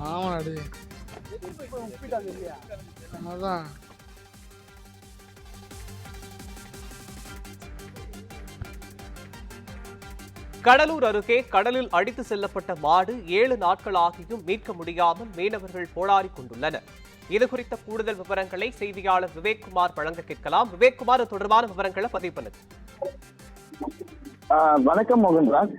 ஆமாடி அதான் கடலூர் அருகே கடலில் அடித்து செல்லப்பட்ட மாடு 7 நாட்களாகியும் மீட்க முடியாமல் மீனவர்கள் போராடிக் கொண்டுள்ளனர். இதுகுறித்த கூடுதல் விவரங்களை செய்தியாளர் விவேக்குமார் வழங்க கேட்கலாம். விவேக்குமார், தொடர்பான விவரங்களை பதிவு பண்ணுங்க. வணக்கம் மோகன்ராஜ்.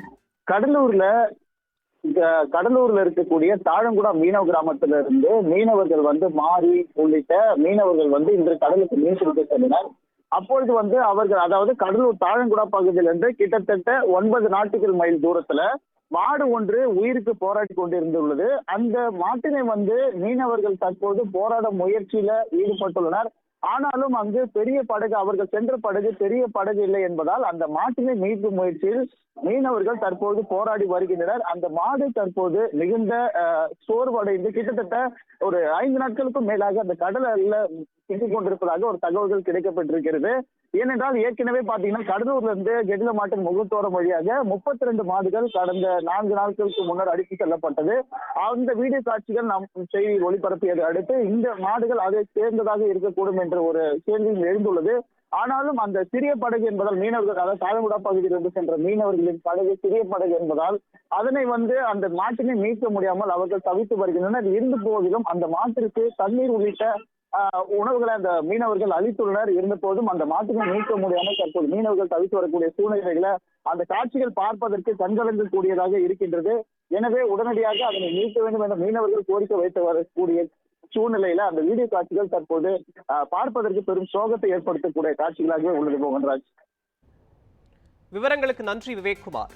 கடலூர்ல இருக்கக்கூடிய தாழங்குடா மீனவ கிராமத்தில இருந்து மீனவர்கள் மாறி உள்ளிட்ட மீனவர்கள் இன்று கடலுக்கு மீன் பிடிக்க சென்றனர். அப்பொழுது அவர்கள், அதாவது கடலூர் தாழங்குடா பகுதியிலிருந்து கிட்டத்தட்ட 9 நாட்டிகள் மைல் தூரத்துல மாடு ஒன்று உயிருக்கு போராடி கொண்டிருந்துள்ளது. அந்த மாட்டினை மீனவர்கள் தற்போது போராட முயற்சியில ஈடுபட்டுள்ளனர். ஆனாலும் அங்கு பெரிய படகு, அவர்கள் சென்ற படகு பெரிய படகு இல்லை என்பதால் அந்த மாட்டினை மீட்கும் முயற்சியில் மீனவர்கள் தற்போது போராடி வருகின்றனர். அந்த மாடு தற்போது மிகுந்த சோர்வடைந்து கிட்டத்தட்ட ஒரு 5 நாட்களுக்கும் மேலாக அந்த கடல்ல சிக்கிக் கொண்டிருப்பதாக ஒரு தகவல்கள் கிடைக்கப்பட்டிருக்கிறது. ஏனென்றால் ஏற்கனவே பாத்தீங்கன்னா கடலூர்ல இருந்து கெடிலமாட்டன் முகத்தோரம் வழியாக 32 மாடுகள் கடந்த 4 நாட்களுக்கு முன்னர் அடித்து செல்லப்பட்டது. அந்த வீடியோ காட்சிகள் நாம் செய்தி ஒளிபரப்பியதை அடுத்து இந்த மாடுகள் அதை சேர்ந்ததாக இருக்கக்கூடும் என்ற ஒரு கேள்வியும் எழுந்துள்ளது. ஆனாலும் அந்த சிறிய படகு என்பதால் மீனவர்கள், அதாவது தாழங்குடா பகுதியிலிருந்து சென்ற மீனவர்களின் படகு சிறிய படகு என்பதால் அதனை அந்த மாட்டினை மீட்க முடியாமல் அவர்கள் தவித்து வருகின்றனர். இருந்த போதிலும் அந்த மாட்டிற்கு தண்ணீர் உள்ளிட்ட உணவுகளை அந்த மீனவர்கள் அளித்துள்ளனர். இருந்த போதும் அந்த மாட்டினை மீட்க முடியாமல் தற்போது மீனவர்கள் தவித்து வரக்கூடிய சூழ்நிலைகளை அந்த காட்சிகள் பார்ப்பதற்கு கண்கலங்க கூடியதாக இருக்கின்றது. எனவே உடனடியாக அதனை மீட்க வேண்டும் என்ற மீனவர்கள் கோரிக்கை வைத்து வரக்கூடிய சூழ்நிலையில அந்த வீடியோ காட்சிகள் தற்போது பார்ப்பதற்கு பெரும் சோகத்தை ஏற்படுத்தக்கூடிய காட்சிகளாக உள்ளது. மோகன்ராஜ், விவரங்களுக்கு நன்றி விவேக்குமார்.